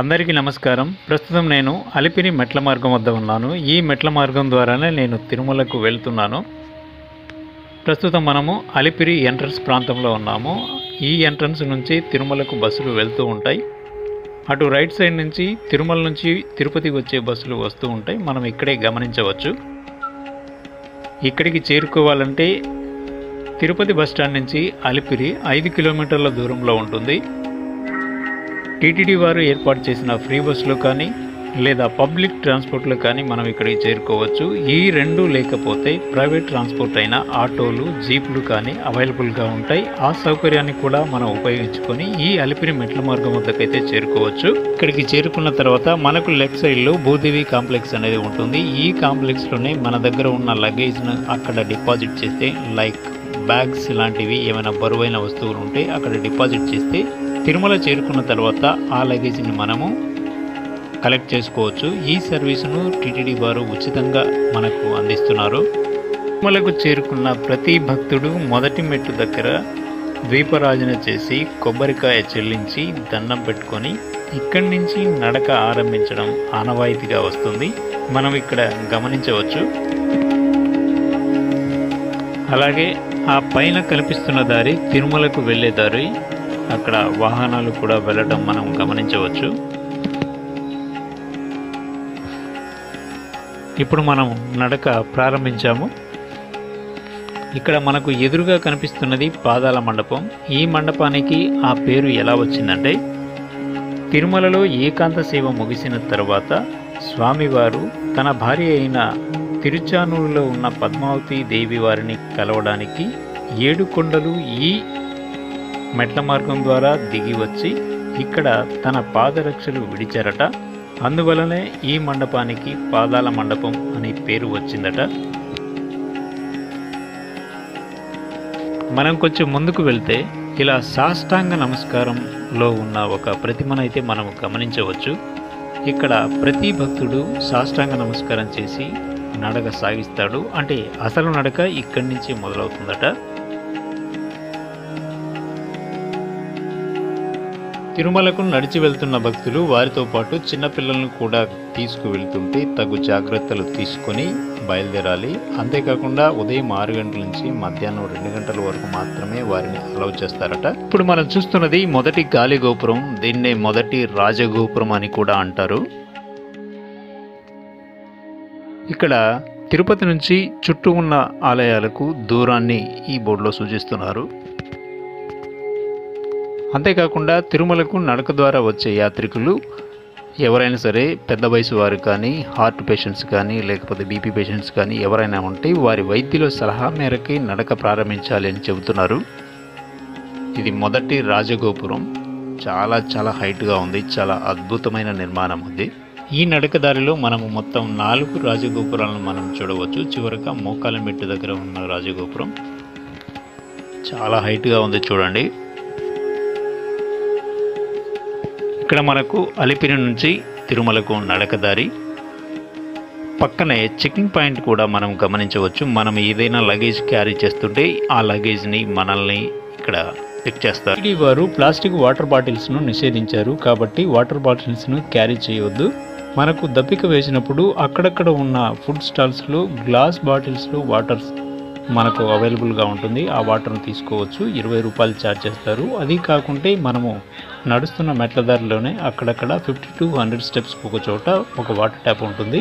అందరికీ నమస్కారం. ప్రస్తుతం నేను అలిపిరి మెట్ల మార్గం వద్ద ఉన్నాను. ఈ మెట్ల మార్గం ద్వారానే నేను తిరుమలకు వెళ్తున్నాను. ప్రస్తుతం మనము అలిపిరి ఎంట్రన్స్ ప్రాంతంలో ఉన్నాము. ఈ ఎంట్రన్స్ నుంచి తిరుమలకు బస్సులు వెళ్తూ ఉంటాయి. అటు రైట్ సైడ్ నుంచి తిరుమల నుంచి తిరుపతి వచ్చే బస్సులు వస్తూ ఉంటాయి. మనం ఇక్కడే గమనించవచ్చు. ఇక్కడికి చేరుకోవాలంటే తిరుపతి బస్టాండ్ నుంచి అలిపిరి 5 కిలోమీటర్ల దూరంలో ఉంటుంది. టీటీడీ వారు ఏర్పాటు చేసిన ఫ్రీ బస్సులు కానీ లేదా పబ్లిక్ ట్రాన్స్పోర్ట్లో కానీ మనం ఇక్కడికి చేరుకోవచ్చు. ఈ రెండు లేకపోతే ప్రైవేట్ ట్రాన్స్పోర్ట్ అయిన ఆటోలు, జీపులు కానీ అవైలబుల్గా ఉంటాయి. ఆ సౌకర్యాన్ని కూడా మనం ఉపయోగించుకొని ఈ అలిపిరి మెట్ల మార్గం వద్దకైతే చేరుకోవచ్చు. ఇక్కడికి చేరుకున్న తర్వాత మనకు లెఫ్ట్ సైడ్లో భూదేవి కాంప్లెక్స్ అనేది ఉంటుంది. ఈ కాంప్లెక్స్లోనే మన దగ్గర ఉన్న లగేజ్ను అక్కడ డిపాజిట్ చేస్తే, లైక్ బ్యాగ్స్ లాంటివి ఏమైనా బరువైన వస్తువులు ఉంటే అక్కడ డిపాజిట్ చేస్తే తిరుమల చేరుకున్న తర్వాత ఆ లగేజ్ని మనము కలెక్ట్ చేసుకోవచ్చు. ఈ సర్వీసును టీటీడీ వారు ఉచితంగా మనకు అందిస్తున్నారు. తిరుమలకు చేరుకున్న ప్రతి భక్తుడు మొదటి మెట్టు దగ్గర దీపారాధన చేసి కొబ్బరికాయ చెల్లించి దండం పెట్టుకొని ఇక్కడి నుంచి నడక ఆరంభించడం ఆనవాయితీగా వస్తుంది. మనం ఇక్కడ గమనించవచ్చు. అలాగే ఆ పైన కనిపిస్తున్న దారి తిరుమలకు వెళ్ళే దారి. అక్కడ వాహనాలు కూడా వెళ్ళడం మనం గమనించవచ్చు. ఇప్పుడు మనం నడక ప్రారంభించాము. ఇక్కడ మనకు ఎదురుగా కనిపిస్తున్నది పాదాల మండపం. ఈ మండపానికి ఆ పేరు ఎలా వచ్చిందంటే, తిరుమలలో ఏకాంత సేవ ముగిసిన తర్వాత స్వామివారు తన భార్య అయిన తిరుచానూరులో ఉన్న పద్మావతి దేవి వారిని కలవడానికి 7 కొండలు ఈ మెట్ల మార్గం ద్వారా దిగి వచ్చి ఇక్కడ తన పాదరక్షలు విడిచారట. అందువలనే ఈ మండపానికి పాదాల మండపం అనే పేరు వచ్చిందట. మనం కొంచెం ముందుకు వెళ్తే ఇలా సాష్టాంగ నమస్కారంలో ఉన్న ఒక ప్రతిమనైతే మనం గమనించవచ్చు. ఇక్కడ ప్రతి భక్తుడు సాష్టాంగ నమస్కారం చేసి నడక సాగిస్తాడు. అంటే అసలు నడక ఇక్కడి నుంచి మొదలవుతుందట. తిరుమలకు నడిచి వెళ్తున్న భక్తులు వారితో పాటు చిన్నపిల్లలను కూడా తీసుకువెళ్తుంటే తగు జాగ్రత్తలు తీసుకొని బయలుదేరాలి. అంతేకాకుండా ఉదయం 6 గంటల నుంచి మధ్యాహ్నం 2 గంటల వరకు మాత్రమే వారిని అలౌ చేస్తారట. ఇప్పుడు మనం చూస్తున్నది మొదటి గాలి గోపురం. దీన్నే మొదటి రాజగోపురం అని కూడా అంటారు. ఇక్కడ తిరుపతి నుంచి చుట్టూ ఉన్న ఆలయాలకు దూరాన్ని ఈ బోర్డులో సూచిస్తున్నారు. అంతేకాకుండా తిరుమలకు నడక ద్వారా వచ్చే యాత్రికులు ఎవరైనా సరే, పెద్ద వయసు వారు కానీ, హార్ట్ పేషెంట్స్ కానీ, లేకపోతే బీపీ పేషెంట్స్ కానీ ఎవరైనా ఉంటే వారి వైద్యుల సలహా మేరకి నడక ప్రారంభించాలి అని చెబుతున్నారు. ఇది మొదటి రాజగోపురం. చాలా చాలా హైట్గా ఉంది. చాలా అద్భుతమైన నిర్మాణం ఉంది. ఈ నడక దారిలో మనము మొత్తం 4 రాజగోపురాలను మనం చూడవచ్చు. చివరగా మోకాల మెట్టు దగ్గర ఉన్న రాజగోపురం చాలా హైట్గా ఉంది. చూడండి, ఇక్కడ మనకు అలిపిరి నుంచి తిరుమలకు నడక దారి. పక్కనే చెకింగ్ పాయింట్ కూడా మనం గమనించవచ్చు. మనం ఏదైనా లగేజ్ క్యారీ చేస్తుంటే ఆ లగేజ్ని మనల్ని ఇక్కడ చెక్ చేస్తారు. టీటీడీ వారు ప్లాస్టిక్ వాటర్ బాటిల్స్ను నిషేధించారు. కాబట్టి వాటర్ బాటిల్స్ను క్యారీ చేయవద్దు. మనకు దప్పిక వేసినప్పుడు అక్కడక్కడ ఉన్న ఫుడ్ స్టాల్స్లో గ్లాస్ బాటిల్స్లో వాటర్ మనకు అవైలబుల్గా ఉంటుంది. ఆ వాటర్ను తీసుకోవచ్చు. 20 రూపాయలు ఛార్జ్ చేస్తారు. అది కాకుంటే మనము నడుస్తున్న మెట్ల దారిలోనే అక్కడక్కడ 50 to 100 స్టెప్స్కి ఒక చోట ఒక వాటర్ ట్యాప్ ఉంటుంది.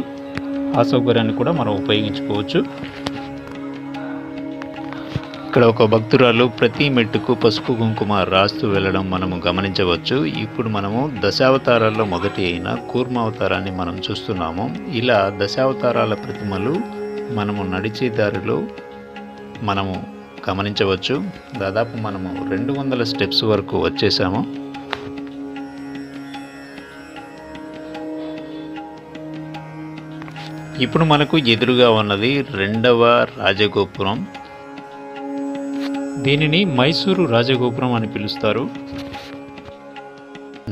ఆ సౌకర్యాన్ని కూడా మనం ఉపయోగించుకోవచ్చు. ఇక్కడ ఒక భక్తురాలు ప్రతి మెట్టుకు పసుపు కుంకుమ రాస్తూ వెళ్ళడం మనము గమనించవచ్చు. ఇప్పుడు మనము దశావతారాల్లో మొదటి అయిన కూర్మావతారాన్ని మనం చూస్తున్నాము. ఇలా దశావతారాల ప్రతిమలు మనము నడిచే దారిలో మనము గమనించవచ్చు. దాదాపు మనము 200 స్టెప్స్ వరకు వచ్చేసాము. ఇప్పుడు మనకు ఎదురుగా ఉన్నది 2వ రాజగోపురం. దీనిని మైసూరు రాజగోపురం అని పిలుస్తారు.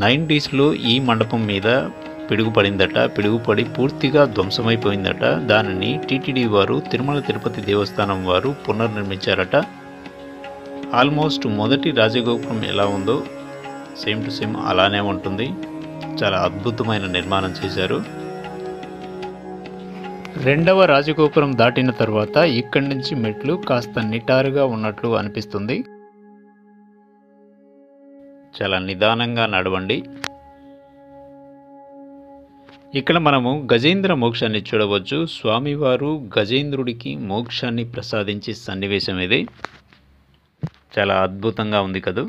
90sలో ఈ మండపం మీద పిడుగుపడిందట. పిడుగుపడి పూర్తిగా ధ్వంసమైపోయిందట. దానిని టీటీడీ వారు, తిరుమల తిరుపతి దేవస్థానం వారు పునర్నిర్మించారట. ఆల్మోస్ట్ మొదటి రాజగోపురం ఎలా ఉందో సేమ్ టు సేమ్ అలానే ఉంటుంది. చాలా అద్భుతమైన నిర్మాణం చేశారు. రెండవ రాజగోపురం దాటిన తర్వాత ఇక్కడి నుంచి మెట్లు కాస్త నిటారుగా ఉన్నట్లు అనిపిస్తుంది. చాలా నిదానంగా నడవండి. ఇక్కడ మనము గజేంద్ర మోక్షాన్ని చూడవచ్చు. స్వామివారు గజేంద్రుడికి మోక్షాన్ని ప్రసాదించే సన్నివేశం ఇది. చాలా అద్భుతంగా ఉంది కదూ.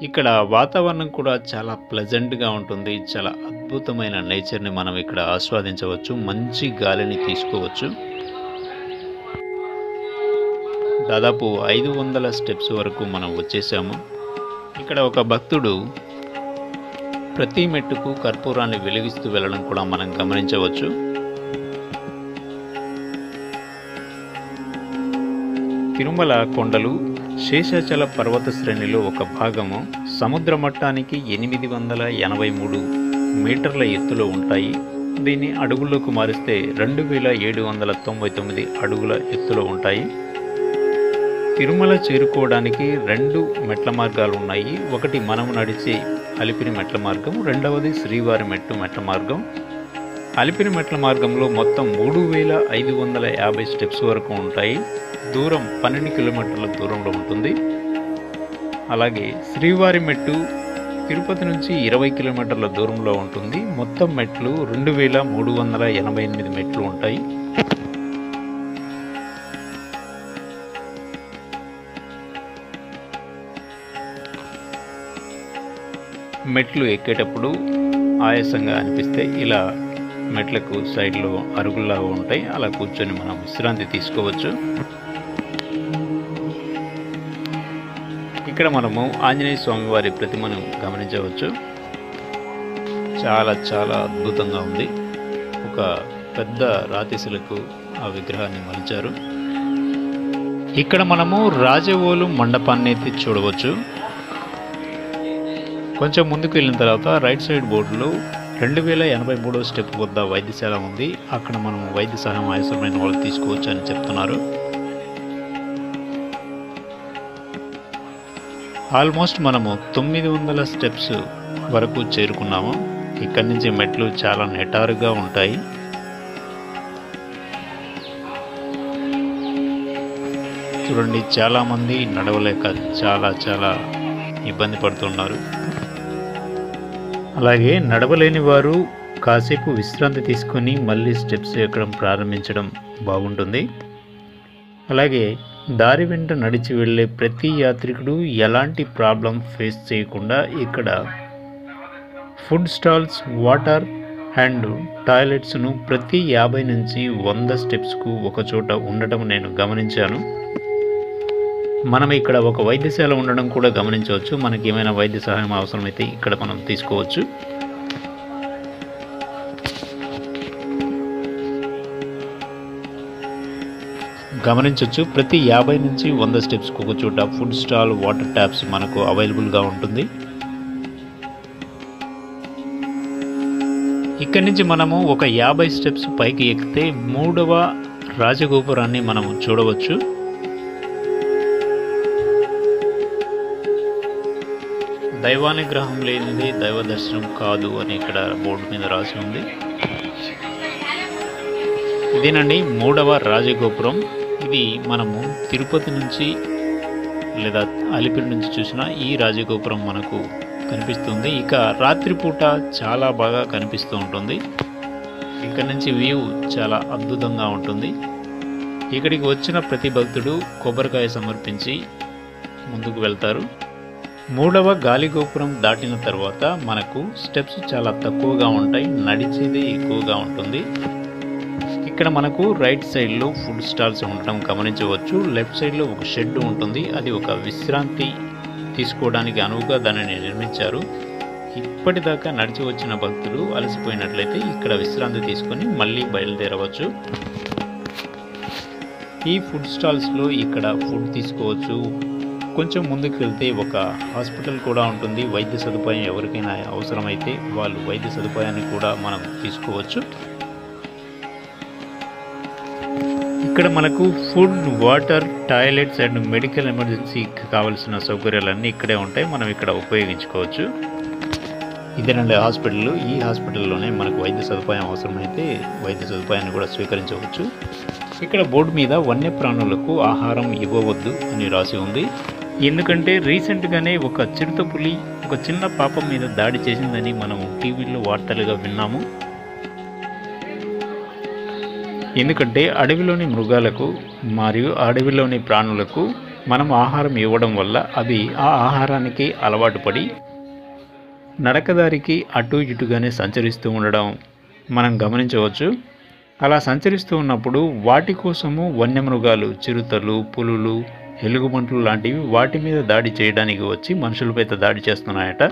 ఇక్కడ వాతావరణం కూడా చాలా ప్లెజెంట్గా ఉంటుంది. చాలా అద్భుతమైన నేచర్ని మనం ఇక్కడ ఆస్వాదించవచ్చు. మంచి గాలిని తీసుకోవచ్చు. దాదాపు 500 స్టెప్స్ వరకు మనం వచ్చేసాము. ఇక్కడ ఒక భక్తుడు ప్రతి మెట్టుకు కర్పూరాన్ని వెలిగిస్తూ వెళ్ళడం కూడా మనం గమనించవచ్చు. తిరుమల కొండలు శేషాచల పర్వత శ్రేణిలో ఒక భాగము. సముద్ర మట్టానికి 883 మీటర్ల ఎత్తులో ఉంటాయి. దీన్ని అడుగుల్లోకి మారిస్తే 2799 అడుగుల ఎత్తులో ఉంటాయి. తిరుమల చేరుకోవడానికి 2 మెట్ల మార్గాలు ఉన్నాయి. ఒకటి మనము నడిచే అలిపిరి మెట్ల మార్గం, రెండవది శ్రీవారి మెట్ల మార్గం. అలిపిరి మెట్ల మార్గంలో మొత్తం 3550 స్టెప్స్ వరకు ఉంటాయి. దూరం 12 కిలోమీటర్ల దూరంలో ఉంటుంది. అలాగే శ్రీవారి మెట్టు తిరుపతి నుంచి 20 కిలోమీటర్ల దూరంలో ఉంటుంది. మొత్తం మెట్లు 2388 మెట్లు ఉంటాయి. మెట్లు ఎక్కేటప్పుడు ఆయాసంగా అనిపిస్తే ఇలా మెట్లకు సైడ్లో అరుగుల్లాగా ఉంటాయి. అలా కూర్చొని మనం విశ్రాంతి తీసుకోవచ్చు. ఇక్కడ మనము ఆంజనేయ స్వామి వారి ప్రతిమను గమనించవచ్చు. చాలా చాలా అద్భుతంగా ఉంది. ఒక పెద్ద రాతిశిలకు ఆ విగ్రహాన్ని మలిచారు. ఇక్కడ మనము రాజవోలు మండపాన్ని అయితే చూడవచ్చు. కొంచెం ముందుకు వెళ్ళిన తర్వాత రైట్ సైడ్ బోర్డులో 2083 స్టెప్ వద్ద వైద్యశాల ఉంది. అక్కడ మనం వైద్య సహాయం అవసరమైన వాళ్ళు తీసుకోవచ్చు అని చెప్తున్నారు. ఆల్మోస్ట్ మనము 900 స్టెప్స్ వరకు చేరుకున్నాము. ఇక్కడి నుంచి మెట్లు చాలా నిటారుగా ఉంటాయి. చూడండి, చాలామంది నడవలేక చాలా ఇబ్బంది పడుతున్నారు. అలాగే నడవలేని వారు కాసేపు విశ్రాంతి తీసుకొని మళ్ళీ స్టెప్స్ ఎక్కడం ప్రారంభించడం బాగుంటుంది. అలాగే దారి వెంట నడిచి వెళ్ళే ప్రతి యాత్రికుడు ఎలాంటి ప్రాబ్లం ఫేస్ చేయకుండా ఇక్కడ ఫుడ్ స్టాల్స్, వాటర్ అండ్ టాయిలెట్స్ను ప్రతి 50 నుంచి 100 స్టెప్స్కు ఒక చోట ఉండటం నేను గమనించాను. మనం ఇక్కడ ఒక వైద్యశాల ఉండడం కూడా గమనించవచ్చు. మనకి ఏమైనా వైద్య సహాయం అవసరమైతే ఇక్కడ మనం తీసుకోవచ్చు. గమనించవచ్చు, ప్రతి 50 నుంచి 100 స్టెప్స్కి ఒక చోట ఫుడ్ స్టాల్, వాటర్ ట్యాప్స్ మనకు అవైలబుల్గా ఉంటుంది. ఇక్కడి నుంచి మనము ఒక 50 స్టెప్స్ పైకి ఎక్కితే 3వ రాజగోపురాన్ని మనం చూడవచ్చు. దైవానుగ్రహం లేనిది దైవ దర్శనం కాదు అని ఇక్కడ బోర్డు మీద రాసి ఉంది. ఇదేనండి 3వ రాజగోపురం. ఇది మనము తిరుపతి నుంచి లేదా అలిపిరి నుంచి చూసిన ఈ రాజగోపురం మనకు కనిపిస్తుంది. ఇక రాత్రిపూట చాలా బాగా కనిపిస్తూ ఉంటుంది. ఇక్కడ నుంచి వ్యూ చాలా అద్భుతంగా ఉంటుంది. ఇక్కడికి వచ్చిన ప్రతి భక్తుడు కొబ్బరికాయ సమర్పించి ముందుకు వెళ్తారు. 3వ గాలిగోపురం దాటిన తర్వాత మనకు స్టెప్స్ చాలా తక్కువగా ఉంటాయి. నడిచేది ఎక్కువగా ఉంటుంది. ఇక్కడ మనకు రైట్ సైడ్లో ఫుడ్ స్టాల్స్ ఉండటం గమనించవచ్చు. లెఫ్ట్ సైడ్లో ఒక షెడ్ ఉంటుంది. అది ఒక విశ్రాంతి తీసుకోవడానికి అనువుగా దానిని నిర్మించారు. ఇప్పటిదాకా నడిచి వచ్చిన భక్తులు అలసిపోయినట్లయితే ఇక్కడ విశ్రాంతి తీసుకొని మళ్ళీ బయలుదేరవచ్చు. ఈ ఫుడ్ స్టాల్స్లో ఇక్కడ ఫుడ్ తీసుకోవచ్చు. కొంచెం ముందుకు వెళ్తే ఒక హాస్పిటల్ కూడా ఉంటుంది. వైద్య సదుపాయం ఎవరికైనా అవసరమైతే వాళ్ళు వైద్య సదుపాయాన్ని కూడా మనం తీసుకోవచ్చు. ఇక్కడ మనకు food, water, toilets and medical ఎమర్జెన్సీకి కావాల్సిన సౌకర్యాలన్నీ ఇక్కడే ఉంటాయి. మనం ఇక్కడ ఉపయోగించుకోవచ్చు. ఇదేనండి హాస్పిటల్. ఈ హాస్పిటల్లోనే మనకు వైద్య సదుపాయం అవసరమైతే వైద్య సదుపాయాన్ని కూడా స్వీకరించవచ్చు. ఇక్కడ బోర్డు మీద వన్యప్రాణులకు ఆహారం ఇవ్వవద్దు అని రాసి ఉంది. ఎందుకంటే రీసెంట్గానే ఒక చిరుతపులి ఒక చిన్న పాప మీద దాడి చేసిందని మనం టీవీలో వార్తలుగా విన్నాము. ఎందుకంటే అడవిలోని మృగాలకు మరియు అడవిలోని ప్రాణులకు మనం ఆహారం ఇవ్వడం వల్ల అవి ఆ ఆహారానికి అలవాటు పడి నడకదారికి అటు ఇటుగానే సంచరిస్తూ ఉండడం మనం గమనించవచ్చు. అలా సంచరిస్తూ ఉన్నప్పుడు వాటి కోసము వన్యమృగాలు, చిరుతలు, పులులు, ఎలుగుబంట్లు లాంటివి వాటి మీద దాడి చేయడానికి వచ్చి మనుషులపై దాడి చేస్తున్నాయట.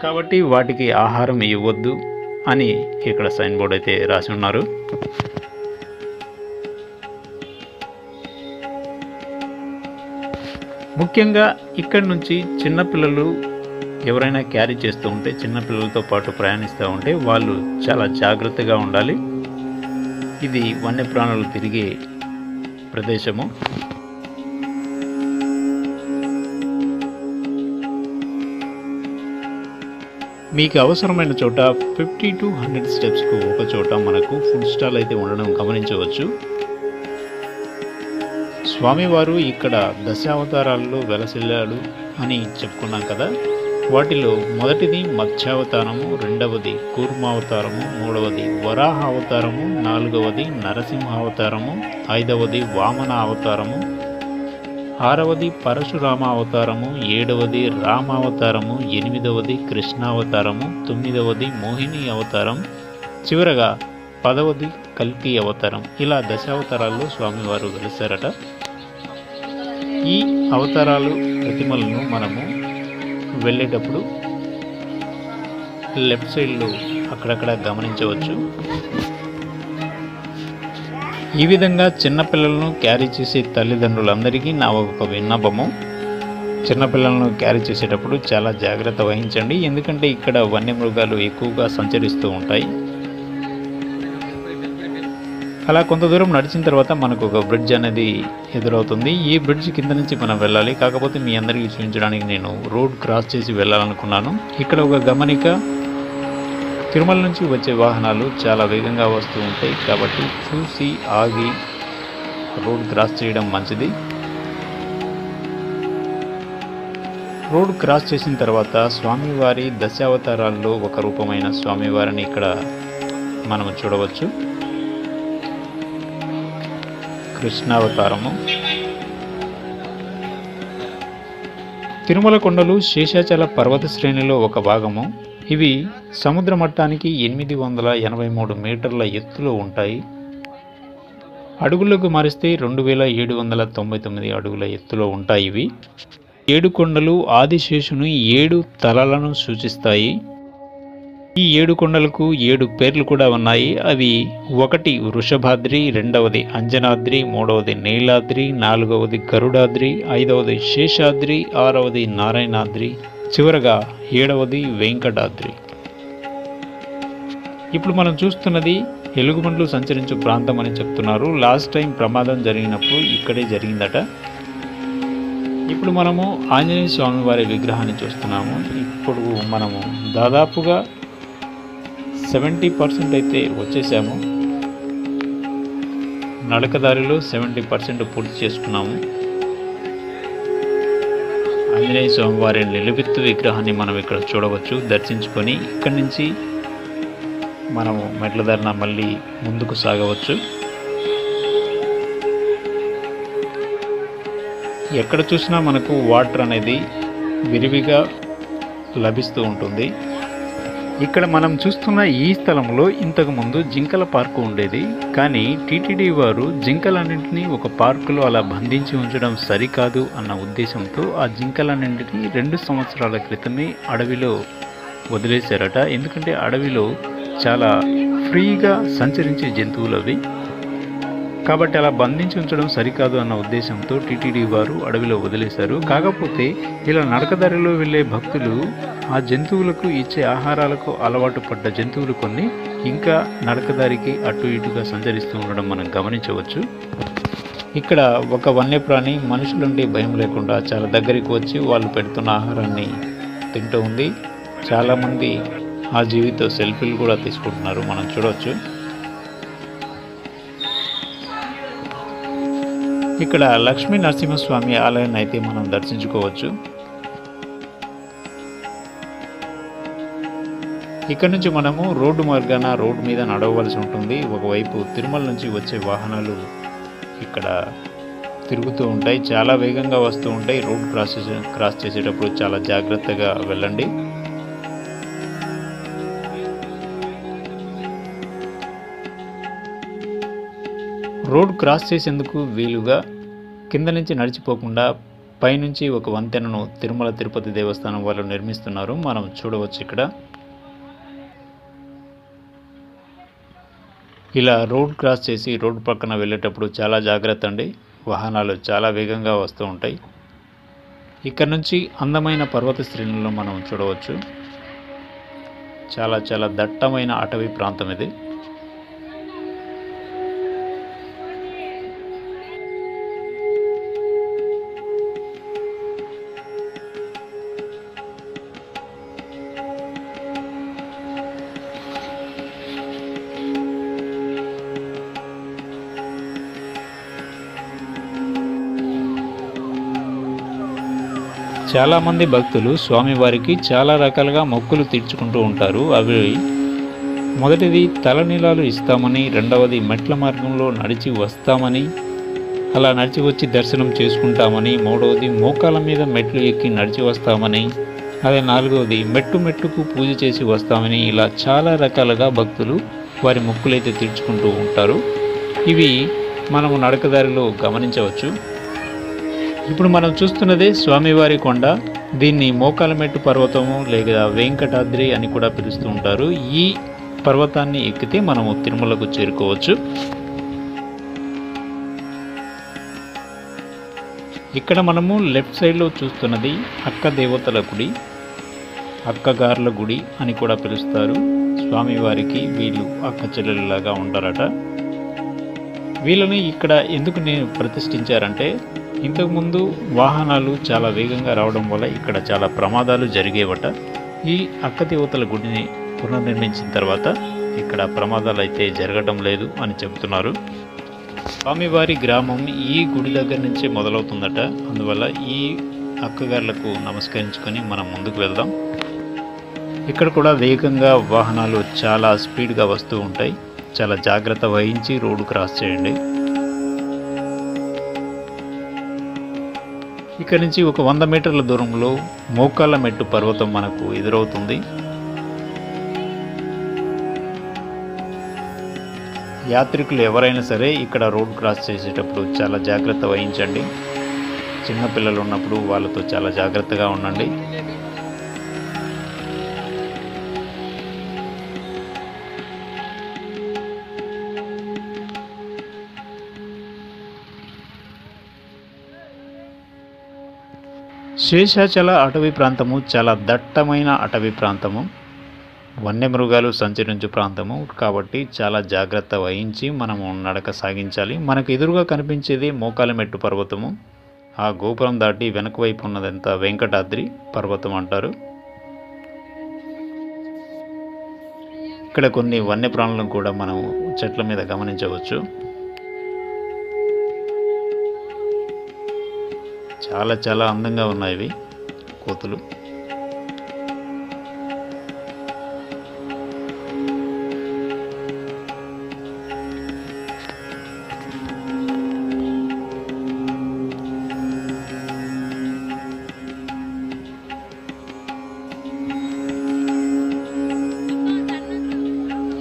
కాబట్టి వాటికి ఆహారం ఇవ్వద్దు అని ఇక్కడ సైన్ బోర్డు అయితే రాసి ఉన్నారు. ముఖ్యంగా ఇక్కడి నుంచి చిన్నపిల్లలు ఎవరైనా క్యారీ చేస్తూ ఉంటే, చిన్నపిల్లలతో పాటు ప్రయాణిస్తూ ఉంటే వాళ్ళు చాలా జాగ్రత్తగా ఉండాలి. ఇది వన్యప్రాణులు తిరిగే ప్రదేశము. మీకు అవసరమైన చోట 50 to 100 స్టెప్స్కు ఒక చోట మనకు ఫుడ్ స్టాల్ అయితే ఉండడం గమనించవచ్చు. స్వామివారు ఇక్కడ దశావతారాల్లో వెలసిల్లాడు అని చెప్పుకున్నాం కదా. వాటిలో మొదటిది మత్స్యావతారము, రెండవది కూర్మావతారము, మూడవది వరాహ అవతారము, నాలుగవది నరసింహావతారము, ఐదవది వామన అవతారము, ఆరవది పరశురామ అవతారము, ఏడవది రామావతారము, ఎనిమిదవది కృష్ణావతారము, తొమ్మిదవది మోహిని అవతారం, చివరగా 10వది కల్కి అవతారం. ఇలా దశావతారాల్లో స్వామివారు వెలిశారట. ఈ అవతారాలు ప్రతిమలను మనము వెళ్ళేటప్పుడు లెఫ్ట్ సైడ్లో అక్కడక్కడ గమనించవచ్చు. ఈ విధంగా చిన్నపిల్లలను క్యారీ చేసే తల్లిదండ్రులందరికీ నా ఒక విన్నపము, చిన్నపిల్లలను క్యారీ చేసేటప్పుడు చాలా జాగ్రత్త వహించండి. ఎందుకంటే ఇక్కడ వన్యమృగాలు ఎక్కువగా సంచరిస్తూ ఉంటాయి. అలా కొంత దూరం నడిచిన తర్వాత మనకు ఒక బ్రిడ్జ్ అనేది ఎదురవుతుంది. ఈ బ్రిడ్జ్ కింద నుంచి మనం వెళ్ళాలి. కాకపోతే మీ అందరికీ చూపించడానికి నేను రోడ్ క్రాస్ చేసి వెళ్ళాలనుకున్నాను. ఇక్కడ ఒక గమనిక, తిరుమల నుంచి వచ్చే వాహనాలు చాలా వేగంగా వస్తూ ఉంటాయి. కాబట్టి చూసి ఆగి రోడ్ క్రాస్ చేయడం మంచిది. రోడ్ క్రాస్ చేసిన తర్వాత స్వామివారి దశావతారాల్లో ఒక రూపమైన స్వామివారిని ఇక్కడ మనం చూడవచ్చు. కృష్ణావతారము. తిరుమల కొండలు శేషాచల పర్వత శ్రేణిలో ఒక భాగము. ఇవి సముద్ర మట్టానికి 883 మీటర్ల ఎత్తులో ఉంటాయి. అడుగులకు మారిస్తే 2799 అడుగుల ఎత్తులో ఉంటాయి. ఇవి 7 కొండలు ఆదిశేషుని 7 తలలను సూచిస్తాయి. ఈ 7 కొండలకు 7 పేర్లు కూడా ఉన్నాయి. అవి 1 వృషభాద్రి, 2వది అంజనాద్రి, 3వది నీలాద్రి, 4వది గరుడాద్రి, 5వది శేషాద్రి, 6వది నారాయణాద్రి, చివరగా 7వది వెంకటాద్రి. ఇప్పుడు మనం చూస్తున్నది ఎలుగుబంట్లు సంచరించు ప్రాంతం అని చెప్తున్నారు. లాస్ట్ టైం ప్రమాదం జరిగినప్పుడు ఇక్కడే జరిగిందట. ఇప్పుడు మనము ఆంజనేయ స్వామి వారి విగ్రహాన్ని చూస్తున్నాము. ఇప్పుడు మనము దాదాపుగా 70% అయితే వచ్చేసాము. నడకదారిలో 70% పూర్తి చేసుకున్నాము. ఆంజనేయ స్వామి వారి నిలువెత్తు విగ్రహాన్ని మనం ఇక్కడ చూడవచ్చు. దర్శించుకొని ఇక్కడి నుంచి మనము మెట్ల దారిన మళ్ళీ ముందుకు సాగవచ్చు. ఎక్కడ చూసినా మనకు వాటర్ అనేది విరివిగా లభిస్తూ ఉంటుంది. ఇక్కడ మనం చూస్తున్న ఈ స్థలంలో ఇంతకుముందు జింకల పార్కు ఉండేది. కానీ టీటీడీ వారు జింకలన్నింటినీ ఒక పార్కులో అలా బంధించి ఉంచడం సరికాదు అన్న ఉద్దేశంతో ఆ జింకలన్నింటినీ 2 సంవత్సరాల క్రితమే అడవిలో వదిలేశారట. ఎందుకంటే అడవిలో చాలా ఫ్రీగా సంచరించే జంతువులు అవి. కాబట్టి అలా బంధించి ఉంచడం సరికాదు అన్న ఉద్దేశంతో టీటీడీ వారు అడవిలో వదిలేశారు. కాకపోతే ఇలా నడకదారిలో వెళ్ళే భక్తులు ఆ జంతువులకు ఇచ్చే ఆహారాలకు అలవాటు పడ్డ జంతువులు కొన్ని ఇంకా నడకదారికి అటు ఇటుగా సంచరిస్తూ ఉండడం మనం గమనించవచ్చు. ఇక్కడ ఒక వన్యప్రాణి మనుషులుండి భయం లేకుండా చాలా దగ్గరికి వచ్చి వాళ్ళు పెడుతున్న ఆహారాన్ని తింటూ ఉంది. చాలామంది ఆ జీవితో సెల్ఫీలు కూడా తీసుకుంటున్నారు, మనం చూడవచ్చు. ఇక్కడ లక్ష్మీ నరసింహస్వామి ఆలయాన్ని అయితే మనం దర్శించుకోవచ్చు. ఇక్కడ నుంచి మనము రోడ్డు మార్గాన రోడ్డు మీద నడవవలసి ఉంటుంది. ఒకవైపు తిరుమల నుంచి వచ్చే వాహనాలు ఇక్కడ తిరుగుతూ ఉంటాయి, చాలా వేగంగా వస్తూ ఉంటాయి. రోడ్ క్రాస్ చేసేటప్పుడు చాలా జాగ్రత్తగా వెళ్ళండి. రోడ్ క్రాస్ చేసేందుకు వీలుగా కింద నుంచి నడిచిపోకుండా పైనుంచి ఒక వంతెనను తిరుమల తిరుపతి దేవస్థానం వాళ్ళు నిర్మిస్తున్నారు, మనం చూడవచ్చు. ఇక్కడ ఇలా రోడ్ క్రాస్ చేసి రోడ్ పక్కన వెళ్ళేటప్పుడు చాలా జాగ్రత్త అండి, వాహనాలు చాలా వేగంగా వస్తూ ఉంటాయి. ఇక్కడ నుంచి అందమైన పర్వత శ్రేణులను మనం చూడవచ్చు. చాలా చాలా దట్టమైన అటవీ ప్రాంతం ఇది. చాలామంది భక్తులు స్వామివారికి చాలా రకాలుగా మొక్కులు తీర్చుకుంటూ ఉంటారు. అవి మొదటిది తలనీలాలు ఇస్తామని, రెండవది మెట్ల మార్గంలో నడిచి వస్తామని, అలా నడిచి వచ్చి దర్శనం చేసుకుంటామని, మూడవది మోకాల మీద మెట్లు ఎక్కి నడిచి వస్తామని, అదే నాలుగవది మెట్టు మెట్టుకు పూజ చేసి వస్తామని, ఇలా చాలా రకాలుగా భక్తులు వారి మొక్కులైతే తీర్చుకుంటూ ఉంటారు. ఇవి మనము నడకదారిలో గమనించవచ్చు. ఇప్పుడు మనం చూస్తున్నదే స్వామివారి కొండ. దీన్ని మోకాలమెట్టు పర్వతము లేదా వెంకటాద్రి అని కూడా పిలుస్తూ ఉంటారు. ఈ పర్వతాన్ని ఎక్కితే మనము తిరుమలకు చేరుకోవచ్చు. ఇక్కడ మనము లెఫ్ట్ సైడ్లో చూస్తున్నది అక్క దేవతల గుడి, అక్కగార్ల గుడి అని కూడా పిలుస్తారు. స్వామివారికి వీళ్ళు అక్క చెల్లెలులాగా ఉంటారట. వీళ్ళని ఇక్కడ ఎందుకు ప్రతిష్ఠించారంటే, ఇంతకుముందు వాహనాలు చాలా వేగంగా రావడం వల్ల ఇక్కడ చాలా ప్రమాదాలు జరిగేవట. ఈ అక్క దేవతల గుడిని పునర్నిర్మించిన తర్వాత ఇక్కడ ప్రమాదాలు అయితే జరగడం లేదు అని చెబుతున్నారు. స్వామివారి గ్రామం ఈ గుడి దగ్గర నుంచే మొదలవుతుందట. అందువల్ల ఈ అక్కగారులకు నమస్కరించుకొని మనం ముందుకు వెళ్దాం. ఇక్కడ కూడా వేగంగా వాహనాలు చాలా స్పీడ్గా వస్తూ ఉంటాయి. చాలా జాగ్రత్త వహించి రోడ్డు క్రాస్ చేయండి. ఇక్కడ నుంచి ఒక 100 మీటర్ల దూరంలో మోకాళ్ళమెట్టు పర్వతం మనకు ఎదురవుతుంది. యాత్రికులు ఎవరైనా సరే ఇక్కడ రోడ్ క్రాస్ చేసేటప్పుడు చాలా జాగ్రత్త వహించండి. చిన్నపిల్లలు ఉన్నప్పుడు వాళ్ళతో చాలా జాగ్రత్తగా ఉండండి. శేషాచల అటవీ ప్రాంతము చాలా దట్టమైన అటవీ ప్రాంతము, వన్యమృగాలు సంచరించు ప్రాంతము కాబట్టి చాలా జాగ్రత్త వహించి మనము నడక సాగించాలి. మనకు ఎదురుగా కనిపించేది మోకాలమెట్టు పర్వతము. ఆ గోపురం దాటి వెనక వైపు ఉన్నదంతా వెంకటాద్రి పర్వతం అంటారు. ఇక్కడ కొన్ని వన్యప్రాణులను కూడా మనం చెట్ల మీద గమనించవచ్చు. చాలా చాలా అందంగా ఉన్నాయి ఇవి కోతులు.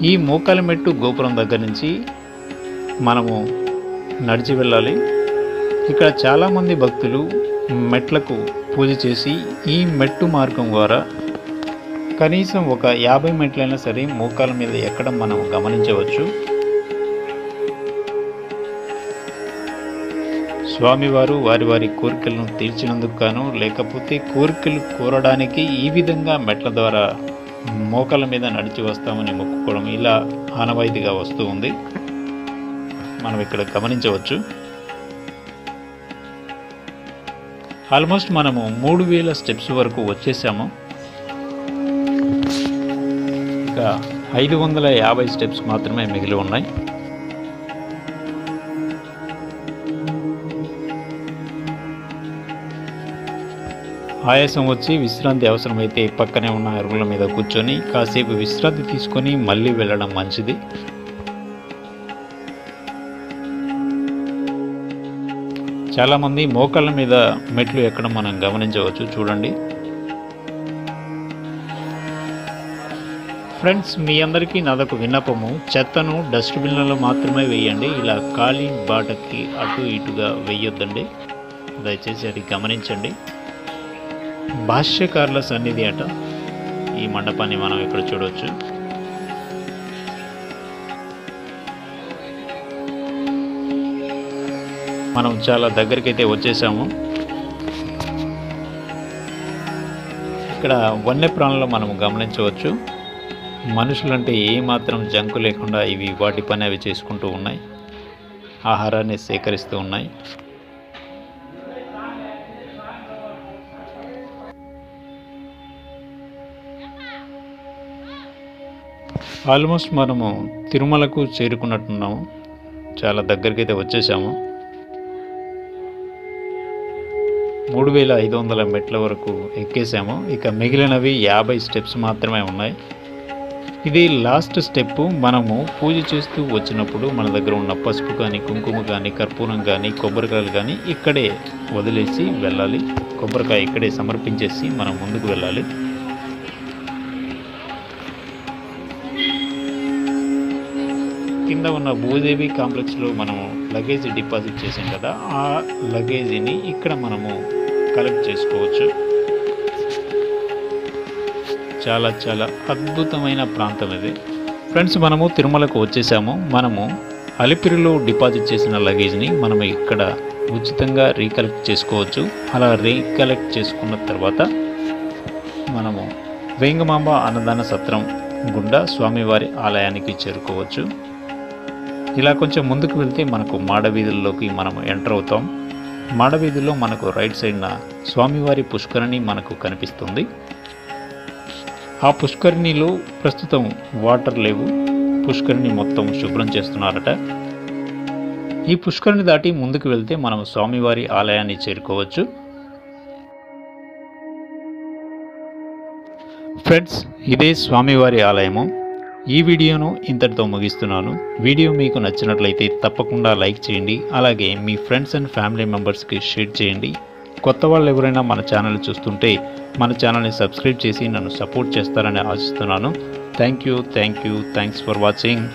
ఈ మోకాలమెట్టు గోపురం దగ్గర నుంచి మనము నడిచి వెళ్ళాలి. ఇక్కడ చాలామంది భక్తులు మెట్లకు పూజ చేసి ఈ మెట్టు మార్గం ద్వారా కనీసం ఒక 50 మెట్లైనా సరే మోకాల మీద ఎక్కడం మనం గమనించవచ్చు. స్వామివారు వారి వారి కోరికలను తీర్చినందుకు గాను, లేకపోతే కోరికలు కోరడానికి ఈ విధంగా మెట్ల ద్వారా మోకాళ్ళ మీద నడిచి వస్తామని మొక్కుకోవడం ఇలా ఆనవాయితీగా వస్తూ ఉంది. మనం ఇక్కడ గమనించవచ్చు. ఆల్మోస్ట్ మనము 3000 స్టెప్స్ వరకు వచ్చేసాము. ఇంకా 550 స్టెప్స్ మాత్రమే మిగిలి ఉన్నాయి. ఆయాసం వచ్చి విశ్రాంతి అవసరమైతే పక్కనే ఉన్న అరుగుల మీద కూర్చొని కాసేపు విశ్రాంతి తీసుకొని మళ్ళీ వెళ్ళడం మంచిది. చాలామంది మోకాళ్ళ మీద మెట్లు ఎక్కడం మనం గమనించవచ్చు. చూడండి ఫ్రెండ్స్, మీ అందరికీ నాదొక విన్నపము, చెత్తను డస్ట్బిన్లలో మాత్రమే వేయండి. ఇలా ఖాళీ బాటకి అటు ఇటుగా వేయొద్దండి. దయచేసి అది గమనించండి. భాష్యకారుల సన్నిధి అట ఈ మండపాన్ని మనం ఇక్కడ చూడవచ్చు. మనం చాలా దగ్గరికి అయితే వచ్చేసాము. ఇక్కడ వన్యప్రాణులు మనం గమనించవచ్చు. మనుషులంటే ఏమాత్రం జంకు లేకుండా ఇవి వాటి పని అవి చేసుకుంటూ ఉన్నాయి, ఆహారాన్ని సేకరిస్తూ ఉన్నాయి. ఆల్మోస్ట్ మనము తిరుమలకు చేరుకున్నట్టున్నాము. చాలా దగ్గరికి అయితే వచ్చేసాము. 3500 మెట్ల వరకు ఎక్కేసాము. ఇక మిగిలినవి 50 స్టెప్స్ మాత్రమే ఉన్నాయి. ఇది లాస్ట్ స్టెప్. మనము పూజ చేస్తూ వచ్చినప్పుడు మన దగ్గర ఉన్న పసుపు కానీ, కుంకుమ కానీ, కర్పూరం కానీ, కొబ్బరికాయలు కానీ ఇక్కడే వదిలేసి వెళ్ళాలి. కొబ్బరికాయ ఇక్కడే సమర్పించేసి మనం ముందుకు వెళ్ళాలి. కింద ఉన్న భూదేవి కాంప్లెక్స్లో మనము లగేజ్ డిపాజిట్ చేసాం కదా, ఆ లగేజీని ఇక్కడ మనము కలెక్ట్ చేసుకోవచ్చు. చాలా చాలా అద్భుతమైన ప్రాంతం ఇది. ఫ్రెండ్స్, మనము తిరుమలకు వచ్చేసాము. మనము అలిపిరిలో డిపాజిట్ చేసిన లగేజ్ని మనము ఇక్కడ ఉచితంగా రీకలెక్ట్ చేసుకోవచ్చు. అలా రీకలెక్ట్ చేసుకున్న తర్వాత మనము వేంగమాంబ అన్నదాన సత్రం గుండా స్వామివారి ఆలయానికి చేరుకోవచ్చు. ఇలా కొంచెం ముందుకు వెళ్తే మనకు మాడవీధుల్లోకి మనం ఎంటర్ అవుతాం. మాడవీధుల్లో మనకు రైట్ సైడ్న స్వామివారి పుష్కరిణి మనకు కనిపిస్తుంది. ఆ పుష్కరిణిలో ప్రస్తుతం వాటర్ లేవు. పుష్కరిణి మొత్తం శుభ్రం చేస్తున్నారట. ఈ పుష్కరిణి దాటి ముందుకు వెళ్తే మనం స్వామివారి ఆలయాన్ని చేరుకోవచ్చు. ఫ్రెండ్స్, ఇదే స్వామివారి ఆలయము. ఈ వీడియోను ఇంతటితో ముగిస్తున్నాను. వీడియో మీకు నచ్చినట్లయితే తప్పకుండా లైక్ చేయండి. అలాగే మీ ఫ్రెండ్స్ అండ్ ఫ్యామిలీ మెంబర్స్కి షేర్ చేయండి. కొత్త వాళ్ళు ఎవరైనా మన ఛానల్ చూస్తుంటే మన ఛానల్ని సబ్స్క్రైబ్ చేసి నన్ను సపోర్ట్ చేస్తారని ఆశిస్తున్నాను. Thanks for watching.